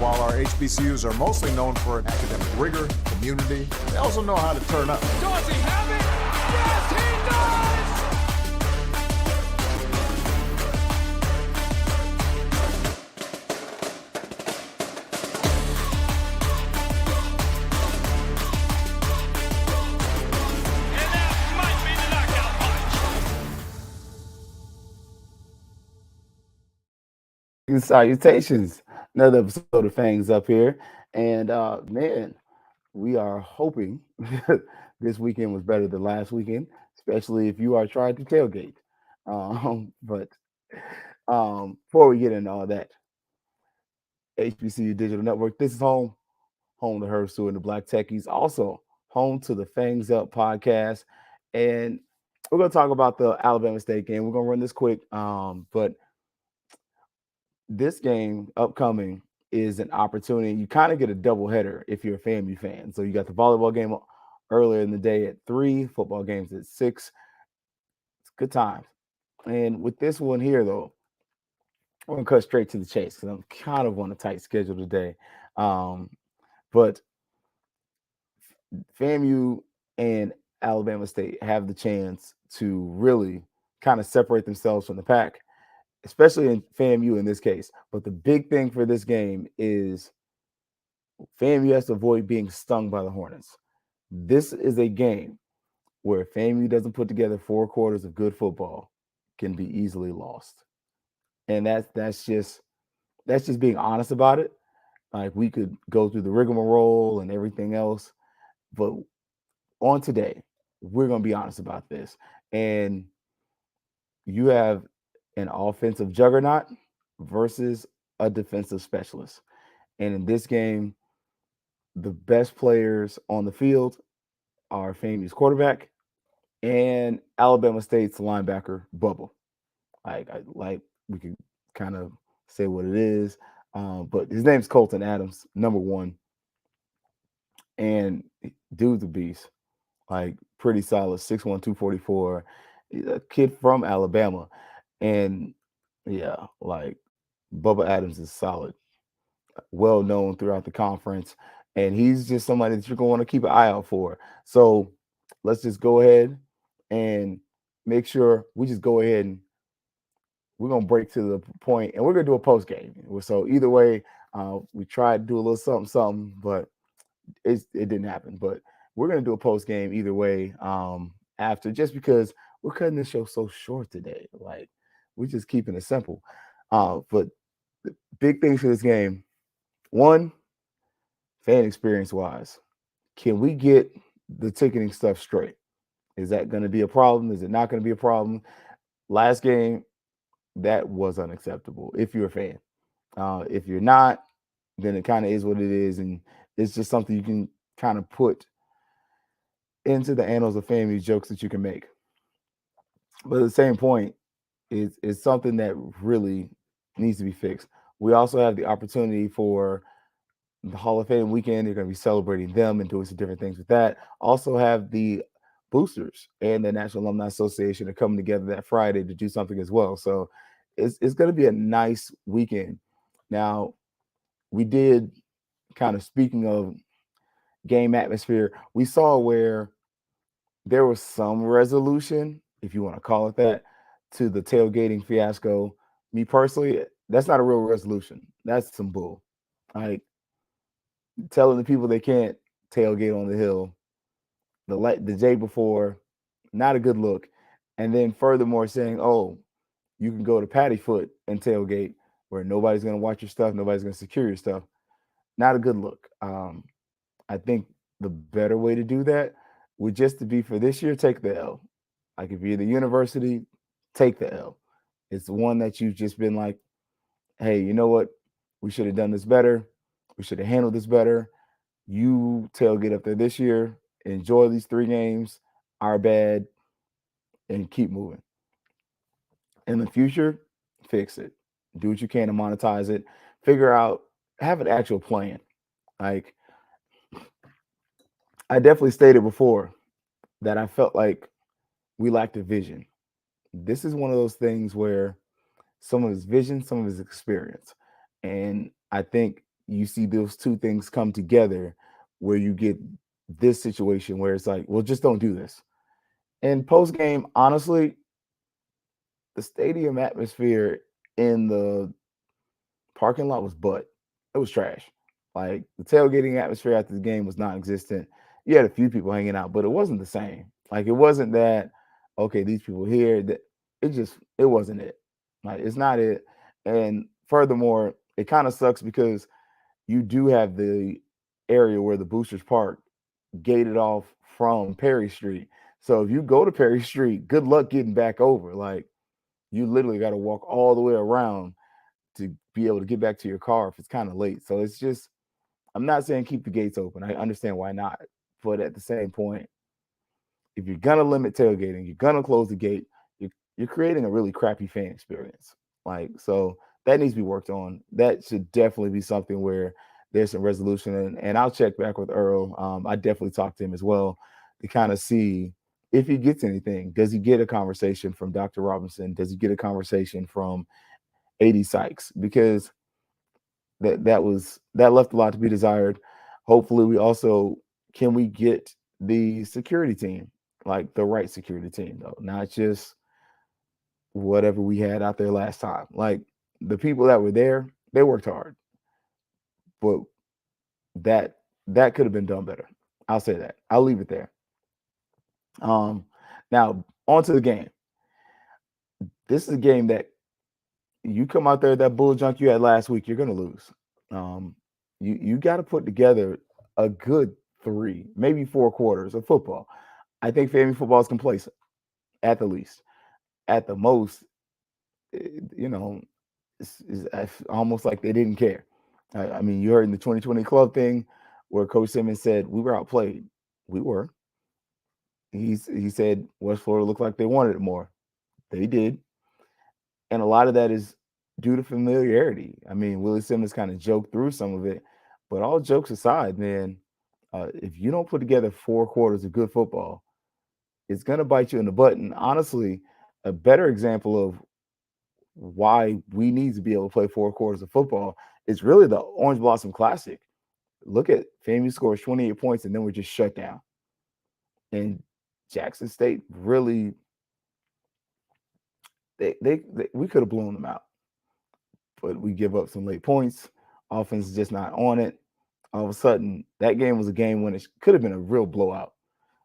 while our HBCUs are mostly known for academic rigor, community, they also know how to turn up. Does he have it? Yes, he does! And that might be the knockout punch. Salutations. Another episode of Fangs up here. And man, we are hoping this weekend was better than last weekend, especially if you are trying to tailgate. But before we get into all that, HBCU Digital Network, this is home to Herb Stewart and the Black Techies, also home to the Fangs Up podcast. And we're going to talk about the Alabama State game. We're going to run this quick, but this game upcoming is an opportunity. You kind of get a double header if you're a FAMU fan. So you got the volleyball game earlier in the day at 3, football games at 6. It's good times. And with this one here, though, we're going to cut straight to the chase because I'm kind of on a tight schedule today. But FAMU and Alabama State have the chance to really kind of separate themselves from the pack, especially in FAMU in this case. But the big thing for this game is FAMU has to avoid being stung by the Hornets. This is a game where FAMU doesn't put together 4 quarters of good football, can be easily lost. And that's just being honest about it. Like, we could go through the rigmarole and everything else, but on today, we're going to be honest about this. And you have an offensive juggernaut versus a defensive specialist. And in this game, the best players on the field are FAMU's quarterback and Alabama State's linebacker, Bubble. Like we could kind of say what it is, but his name's Colton Adams, number 1. And dude's a beast, like pretty solid, 6'1", 244, a kid from Alabama. And yeah, like Bubba Adams is solid, well known throughout the conference, and he's just somebody that you're going to want to keep an eye out for. So let's just go ahead and make sure we just go ahead and we're going to break to the point, and we're going to do a post game. So either way, we tried to do a little something, but it didn't happen. But we're going to do a post game either way after, just because we're cutting this show so short today. Like, we're just keeping it simple. But the big things for this game, one, fan experience wise, can we get the ticketing stuff straight? Is that going to be a problem? Is it not going to be a problem? Last game, that was unacceptable if you're a fan. If you're not, then it kind of is what it is. And it's just something you can kind of put into the annals of FAMU jokes that you can make. But at the same point, it's something that really needs to be fixed. We also have the opportunity for the Hall of Fame weekend. They're going to be celebrating them and doing some different things with that. Also have the boosters and the National Alumni Association are coming together that Friday to do something as well. So it's going to be a nice weekend. Now, we did, kind of speaking of game atmosphere, we saw where there was some resolution, if you want to call it that, to the tailgating fiasco. Me personally, that's not a real resolution. That's some bull. Like, telling the people they can't tailgate on the hill the day before, not a good look. And then furthermore saying, oh, you can go to Pattyfoot and tailgate where nobody's going to watch your stuff, nobody's going to secure your stuff. Not a good look. I think the better way to do that would just to be, for this year, take the L. Like, if you're the university, take the L. It's the one that you've just been like, hey, you know what? We should have done this better. We should have handled this better. You tailgate up there this year, enjoy these 3 games, our bad, and keep moving. In the future, fix it. Do what you can to monetize it. Figure out, have an actual plan. Like, I definitely stated before that I felt like we lacked a vision. This is one of those things where some of his vision, some of his experience. And I think you see those two things come together where you get this situation where it's like, well, just don't do this. And post game, honestly, the stadium atmosphere in the parking lot was butt. It was trash. Like the tailgating atmosphere after the game was non-existent. You had a few people hanging out, but it wasn't the same. Like it wasn't that okay, these people here. That it wasn't it. Like it's not it. And furthermore, it kind of sucks because you do have the area where the boosters park gated off from Perry Street. So if you go to Perry Street, good luck getting back over. Like you literally got to walk all the way around to be able to get back to your car if it's kind of late. So it's just, I'm not saying keep the gates open. I understand why not. But at the same point, if you're gonna limit tailgating, you're gonna close the gate, you're creating a really crappy fan experience. Like, so that needs to be worked on. That should definitely be something where there's some resolution. And I'll check back with Earl. I definitely talk to him as well to kind of see if he gets anything. Does he get a conversation from Dr. Robinson? Does he get a conversation from AD Sykes? Because that left a lot to be desired. Hopefully, we also can we get the security team, like the right security team, though, not just whatever we had out there last time. Like the people that were there, they worked hard, but that that could have been done better. I'll say that. I'll leave it there. Um, Now on to the game. This is a game that you come out there that bull junk you had last week, you're gonna lose. Um, you got to put together a good 3, maybe 4 quarters of football. I think FAMU football is complacent at the least. At the most, you know, it's almost like they didn't care. I mean, you heard in the 2020 club thing where Coach Simmons said we were outplayed. We were. He said West Florida looked like they wanted it more. They did. And a lot of that is due to familiarity. I mean, Willie Simmons kind of joked through some of it, but all jokes aside, man, if you don't put together 4 quarters of good football, it's gonna bite you in the butt. And honestly, a better example of why we need to be able to play 4 quarters of football is really the Orange Blossom Classic. Look at FAMU scores 28 points and then we're just shut down. And Jackson State really they we could have blown them out, but we give up some late points. Offense is just not on it. All of a sudden, that game was a game when it could have been a real blowout.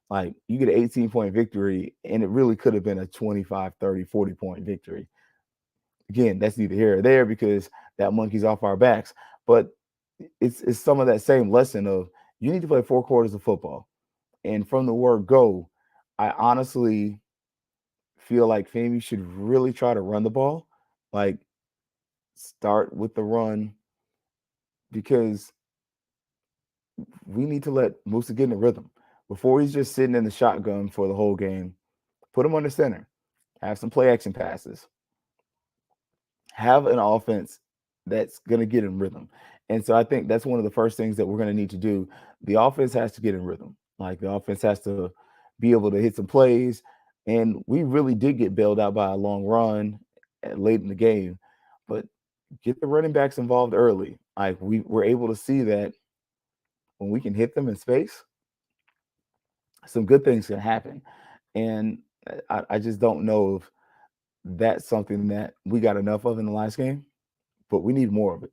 Like you get an 18-point victory, and it really could have been a 25, 30, 40-point victory. Again, that's neither here or there because that monkey's off our backs. But it's some of that same lesson of you need to play 4 quarters of football. And from the word go, I honestly feel like FAMU should really try to run the ball. Like start with the run because we need to let Musa get in the rhythm. Before he's just sitting in the shotgun for the whole game, put him on the center, have some play action passes, have an offense that's going to get in rhythm. And so I think that's one of the first things that we're going to need to do. The offense has to get in rhythm. Like the offense has to be able to hit some plays. And we really did get bailed out by a long run late in the game, but get the running backs involved early. Like we were able to see that when we can hit them in space, some good things can happen. And I just don't know if that's something that we got enough of in the last game, but we need more of it.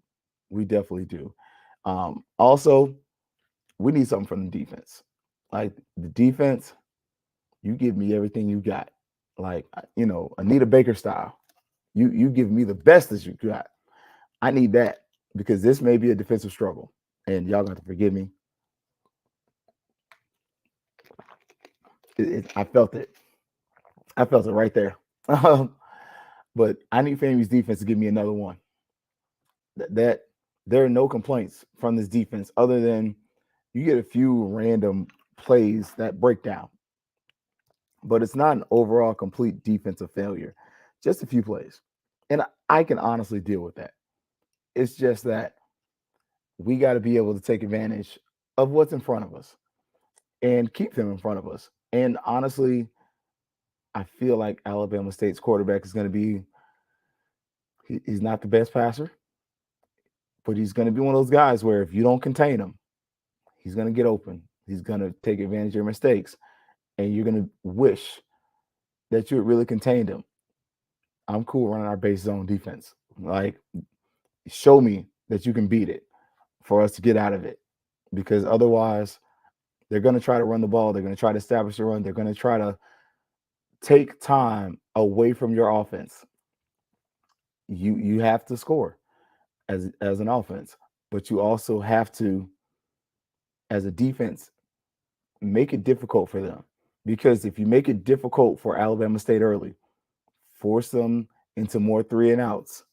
We definitely do. Also, we need something from the defense. Like the defense, you give me everything you got. Like Anita Baker style. You give me the best that you got. I need that because this may be a defensive struggle, and y'all got to forgive me. I felt it. I felt it right there. But I need FAMU's defense to give me another one. That there are no complaints from this defense other than you get a few random plays that break down. But it's not an overall complete defensive failure, just a few plays. And I can honestly deal with that. It's just that we got to be able to take advantage of what's in front of us and keep them in front of us. And honestly, I feel like Alabama State's quarterback is going to be, he's not the best passer, but he's going to be one of those guys where if you don't contain him, he's going to get open. He's going to take advantage of your mistakes, and you're going to wish that you had really contained him. I'm cool running our base zone defense. Like, show me that you can beat it for us to get out of it, because otherwise they're going to try to run the ball. They're going to try to establish the run. They're going to try to take time away from your offense. You have to score as an offense, but you also have to, as a defense, make it difficult for them. Because if you make it difficult for Alabama State early, force them into more 3-and-outs,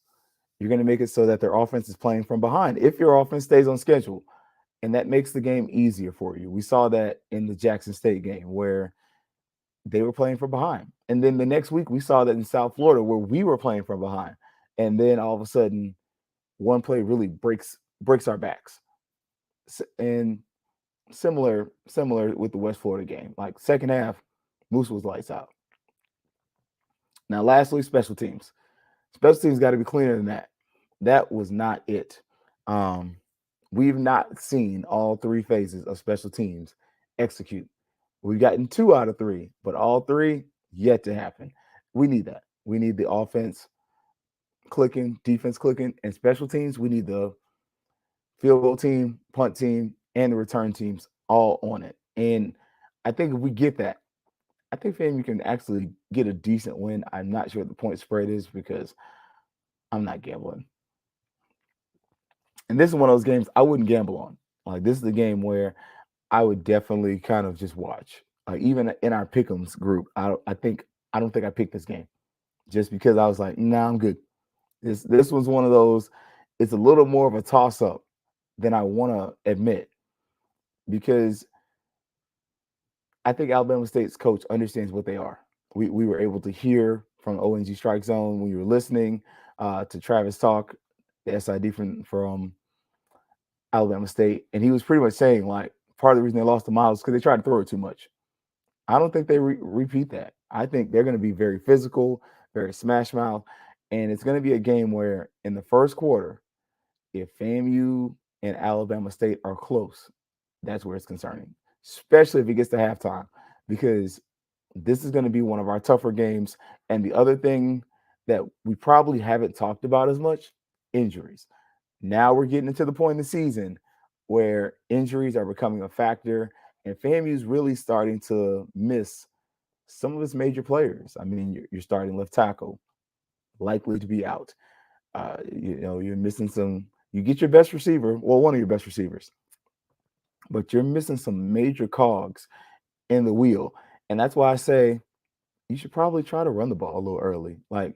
you're going to make it so that their offense is playing from behind if your offense stays on schedule. And that makes the game easier for you. We saw that in the Jackson State game where they were playing from behind. And then the next week we saw that in South Florida where we were playing from behind. And then all of a sudden, one play really breaks our backs. And similar with the West Florida game. Like, second half, Moose was lights out. Now, lastly, special teams. Special teams got to be cleaner than that. That was not it. We've not seen all three phases of special teams execute. We've gotten 2 out of 3, but all 3 yet to happen. We need that. We need the offense clicking, defense clicking, and special teams. We need the field goal team, punt team, and the return teams all on it. And I think if we get that, I think FAMU can actually get a decent win. I'm not sure what the point spread is because I'm not gambling. And this is one of those games I wouldn't gamble on. Like, this is the game where I would definitely kind of just watch. Like, even in our pick'ems group, I don't think I picked this game just because I was like, nah, I'm good. This was one of those. It's a little more of a toss up than I want to admit, because I think Alabama State's coach understands what they are. We were able to hear from ONG Strike Zone when you were listening to Travis talk, the SID from Alabama State, and he was pretty much saying, like, part of the reason they lost to Miles is because they tried to throw it too much. I don't think they repeat that. I think they're going to be very physical, very smash mouth, and it's going to be a game where in the first quarter, if FAMU and Alabama State are close, that's where it's concerning, especially if it gets to halftime, because this is going to be one of our tougher games. And the other thing that we probably haven't talked about as much, injuries. Now we're getting into the point in the season where injuries are becoming a factor, and FAMU's really starting to miss some of its major players. I mean, you're starting left tackle, likely to be out. You're missing some. You get your best receiver, well, one of your best receivers, but you're missing some major cogs in the wheel. And that's why I say you should probably try to run the ball a little early. Like,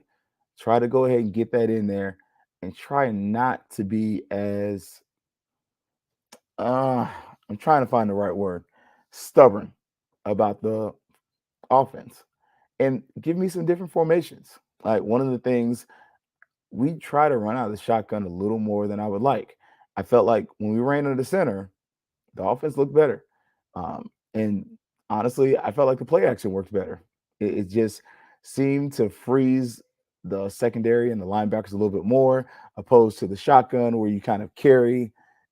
try to go ahead and get that in there and try not to be as I'm trying to find the right word, stubborn about the offense, and give me some different formations. Like, one of the things, we try to run out of the shotgun a little more than I would like. I felt like when we ran into the center, the offense looked better. And honestly, I felt like the play action worked better. It just seemed to freeze the secondary and the linebackers a little bit more, opposed to the shotgun where you kind of carry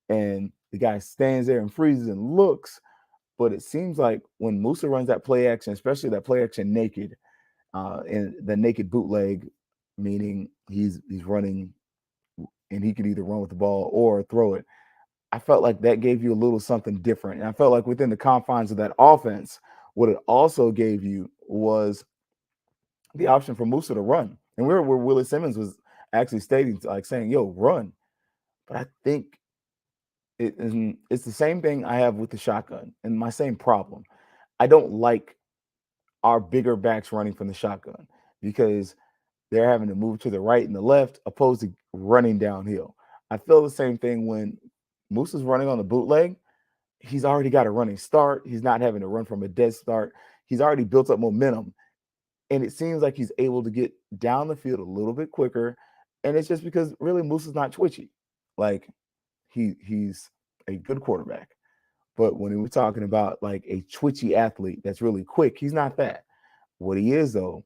and the guy stands there and freezes and looks. But it seems like when Musa runs that play action, especially that play action naked, and the naked bootleg, meaning he's running and he can either run with the ball or throw it. I felt like that gave you a little something different. And I felt like within the confines of that offense, what it also gave you was the option for Musa to run. And where Willie Simmons was actually stating, like, saying, yo, run. But I think it's the same thing I have with the shotgun and my same problem. I don't like our bigger backs running from the shotgun because they're having to move to the right and the left opposed to running downhill. I feel the same thing when Moose is running on the bootleg. He's already got a running start. He's not having to run from a dead start. He's already built up momentum. And it seems like he's able to get down the field a little bit quicker. And it's just because really Moose is not twitchy. Like, he's a good quarterback. But when we're talking about like a twitchy athlete that's really quick, he's not that. What he is, though,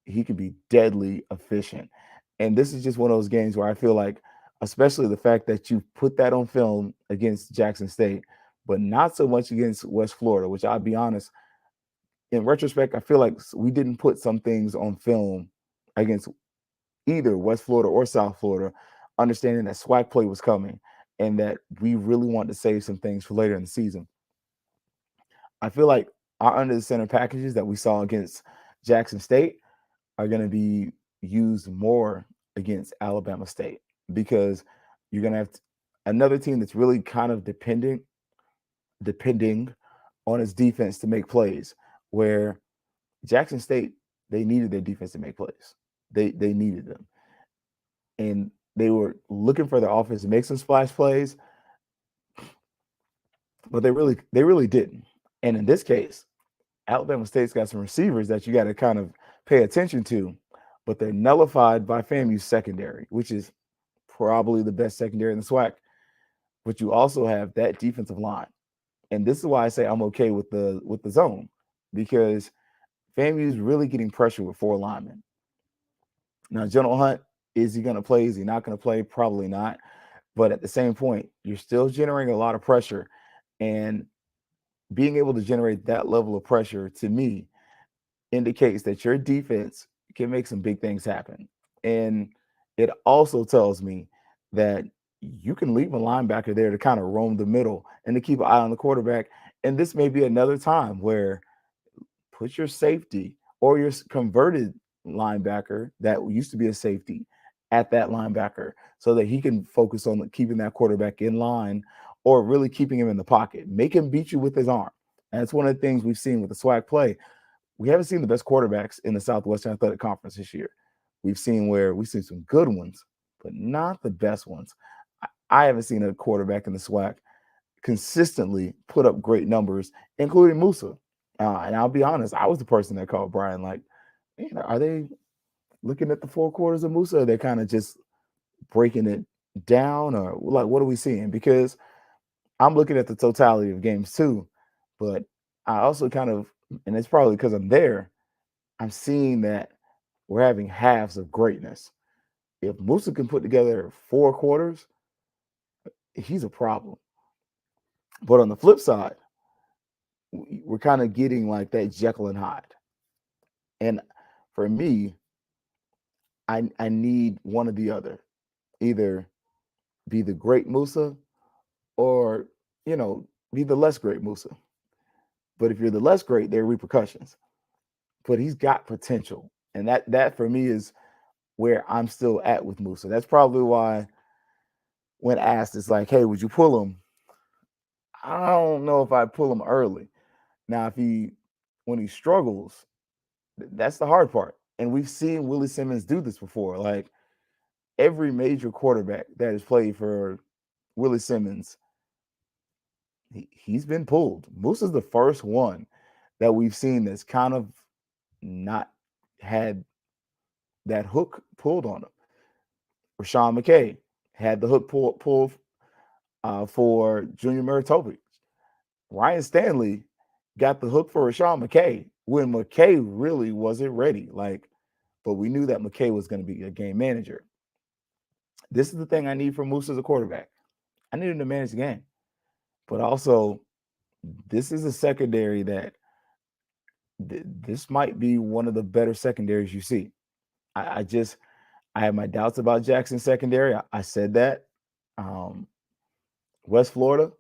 he can be deadly efficient. And this is just one of those games where I feel like especially the fact that you put that on film against Jackson State, but not so much against West Florida, which I'll be honest, in retrospect, I feel like we didn't put some things on film against either West Florida or South Florida, understanding that SWAC play was coming and that we really wanted to save some things for later in the season. I feel like our under the center packages that we saw against Jackson State are going to be used more against Alabama State because you're going to have another team that's really kind of depending on its defense to make plays, where Jackson State, they needed their defense to make plays. They needed them. And they were looking for their offense to make some splash plays, but they really didn't. And in this case, Alabama State's got some receivers that you got to kind of pay attention to, but they're nullified by FAMU's secondary, which is probably the best secondary in the SWAC. But you also have that defensive line. And this is why I say I'm okay with the zone, because FAMU's really getting pressure with 4 linemen. Now, General Hunt, is he going to play? Is he not going to play? Probably not. But at the same point, you're still generating a lot of pressure. And being able to generate that level of pressure, to me, indicates that your defense can make some big things happen. And it also tells me that you can leave a linebacker there to kind of roam the middle and to keep an eye on the quarterback. And this may be another time where put your safety or your converted linebacker that used to be a safety at that linebacker so that he can focus on keeping that quarterback in line or really keeping him in the pocket. Make him beat you with his arm. And that's one of the things we've seen with the SWAC play. We haven't seen the best quarterbacks in the Southwestern Athletic Conference this year. We've seen some good ones, but not the best ones. I haven't seen a quarterback in the SWAC consistently put up great numbers, including Musa. And I'll be honest, I was the person that called Brian like, are they looking at the 4 quarters of Musa? Or they're kind of just breaking it down, or like, what are we seeing? Because I'm looking at the totality of games too, but I also kind of, and it's probably because I'm there, I'm seeing that we're having halves of greatness. If Musa can put together 4 quarters, he's a problem. But on the flip side, we're kind of getting like that Jekyll and Hyde. And for me, I need one or the other. Either be the great Musa or, be the less great Musa. But if you're the less great, there are repercussions. But he's got potential. And that for me is where I'm still at with Musa. That's probably why when asked, it's like, hey, would you pull him? I don't know if I'd pull him early. Now, when he struggles, that's the hard part. And we've seen Willie Simmons do this before. Like every major quarterback that has played for Willie Simmons, he's been pulled. Musa's the first one that we've seen that's kind of not had that hook pulled on him. Rashawn McKay had the hook pulled for Junior Muratovic. Ryan Stanley got the hook for Rashawn McKay when McKay really wasn't ready. But we knew that McKay was going to be a game manager. This is the thing I need from Musa as a quarterback. I need him to manage the game. But also, this is a secondary that this might be one of the better secondaries you see. I have my doubts about Jackson's secondary. I said that. West Florida,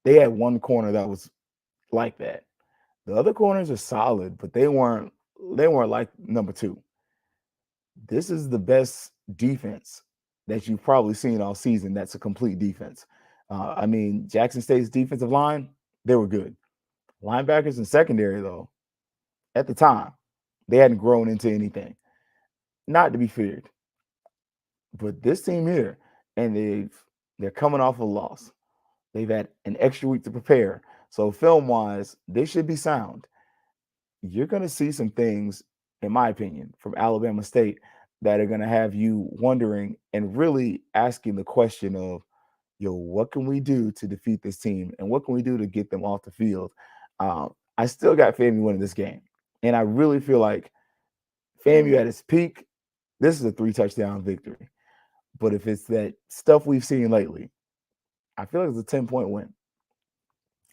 they had one corner that was like that. The other corners are solid, but they weren't like number 2. This is the best defense that you've probably seen all season. That's a complete defense. Jackson State's defensive line, they were good. Linebackers and secondary, though, at the time, they hadn't grown into anything. Not to be feared. But this team here, and they're coming off a loss. They've had an extra week to prepare. So film-wise, they should be sound. You're going to see some things, in my opinion, from Alabama State that are going to have you wondering and really asking the question of, what can we do to defeat this team? And what can we do to get them off the field? I still got FAMU winning this game. And I really feel like FAMU at its peak, this is a 3-touchdown victory. But if it's that stuff we've seen lately, I feel like it's a 10-point win.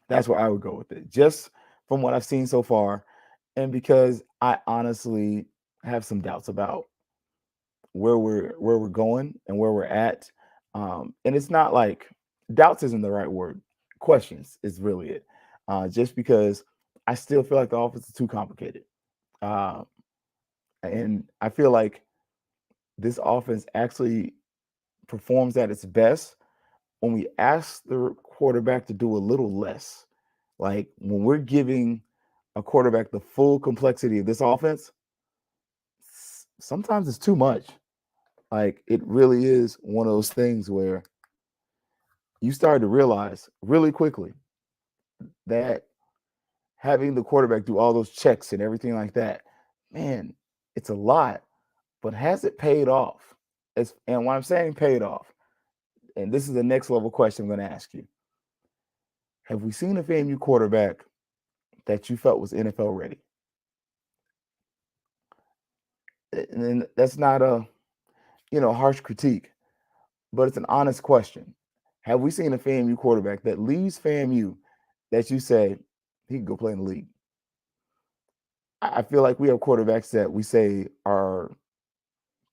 That's where I would go with it. Just from what I've seen so far, and because I honestly have some doubts about where we're going and where we're at. And it's not like doubts isn't the right word. Questions is really it. Just because I still feel like the offense is too complicated. Uh, and I feel like this offense actually performs at its best when we ask the quarterback to do a little less. Like when we're giving a quarterback the full complexity of this offense, sometimes it's too much. Like it really is one of those things where you start to realize really quickly that having the quarterback do all those checks and everything like that, man, it's a lot. But has it paid off? And when I'm saying paid off, and this is the next level question I'm going to ask you: have we seen a FAMU quarterback that you felt was NFL ready? And then that's not a harsh critique, but it's an honest question. Have we seen a FAMU quarterback that leaves FAMU that you say he can go play in the league? I feel like we have quarterbacks that we say are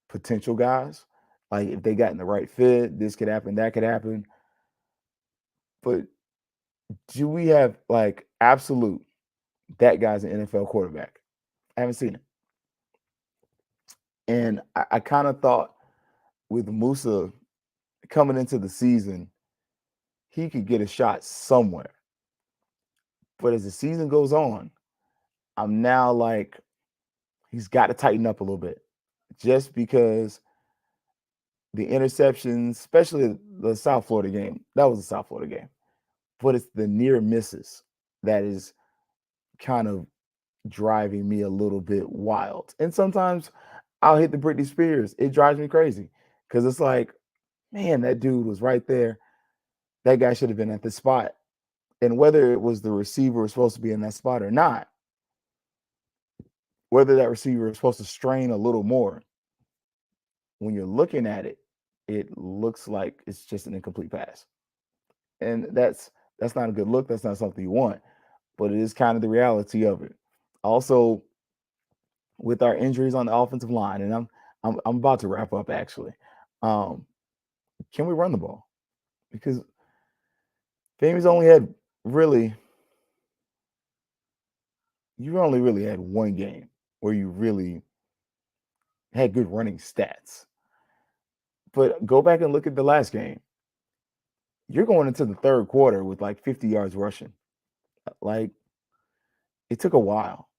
potential guys. Like if they got in the right fit, this could happen, that could happen. But do we have like absolute that guy's an NFL quarterback? I haven't seen it. And I kind of thought with Musa coming into the season, he could get a shot somewhere. But as the season goes on, I'm now like, he's got to tighten up a little bit just because the interceptions, especially the South Florida game, that was a South Florida game, but it's the near misses that is kind of driving me a little bit wild. And sometimes I'll hit the Britney Spears. It drives me crazy because it's like, man, that dude was right there. That guy should have been at the spot. And whether it was the receiver was supposed to be in that spot or not, whether that receiver is supposed to strain a little more, when you're looking at it, it looks like it's just an incomplete pass. And that's not a good look. That's not something you want, but it is kind of the reality of it. Also, with our injuries on the offensive line, and I'm about to wrap up actually. Um, can we run the ball? Because Famous only had really you only really had one game where you really had good running stats. But go back and look at the last game. You're going into the third quarter with like 50 yards rushing. Like it took a while.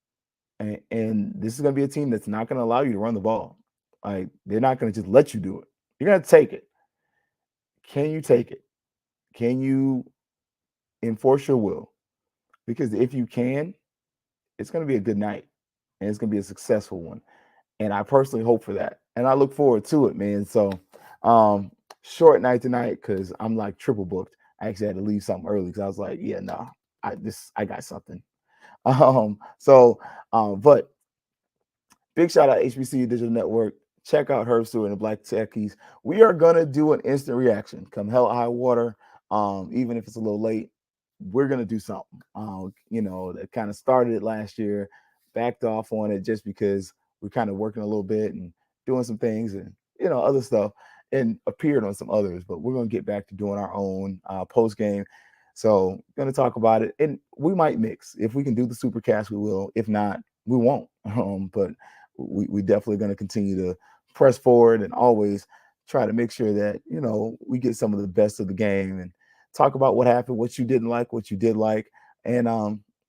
And this is going to be a team that's not going to allow you to run the ball. Like they're not going to just let you do it. You're going to take it. Can you take it? Can you enforce your will? Because if you can, it's going to be a good night and it's going to be a successful one. And I personally hope for that. And I look forward to it, man. So, short night tonight because I'm like triple booked. I actually had to leave something early because I was like, yeah, no, I got something. But big shout out HBCU Digital Network. Check out Herb Stewart and the Black Techies. We are gonna do an instant reaction. Come hell or high water. Even if it's a little late, we're gonna do something. That kind of started it last year, backed off on it just because we're kind of working a little bit and doing some things and other stuff, and appeared on some others. But we're gonna get back to doing our own post game. So gonna talk about it, and we might mix. If we can do the supercast, we will. If not, we won't. But we definitely going to continue to press forward and always try to make sure that we get some of the best of the game and talk about what happened, what you didn't like, what you did like, and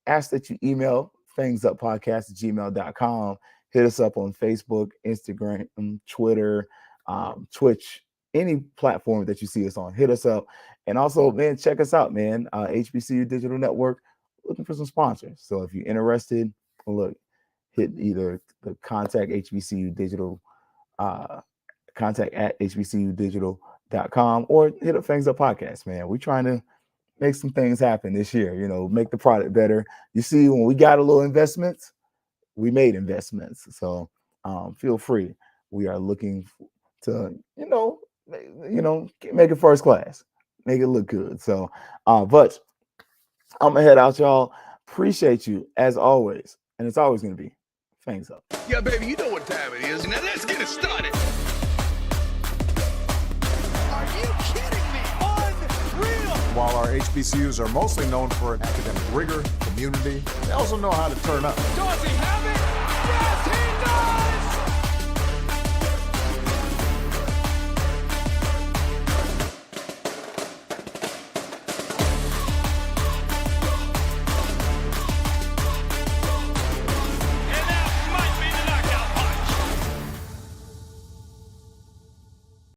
ask that you email fangsuppodcast@gmail.com. Hit us up on Facebook, Instagram, Twitter, Twitch, any platform that you see us on. Hit us up. And also, man, check us out, man. HBCU Digital Network, looking for some sponsors. So if you're interested, look, hit either the contact HBCU Digital, contact at HBCUdigital.com, or hit up Fangs Up Podcast, man. We're trying to make some things happen this year, make the product better. You see, when we got a little investments, we made investments. So feel free. We are looking to, you know, make it first class, make it look good. So, but I'm gonna head out, y'all. Appreciate you as always, and it's always gonna be Fangs up. Yeah, baby, you know what time it is. Now let's get it started. Are you kidding me? Unreal! While our HBCUs are mostly known for academic rigor, community, they also know how to turn up. Dorsey, have it!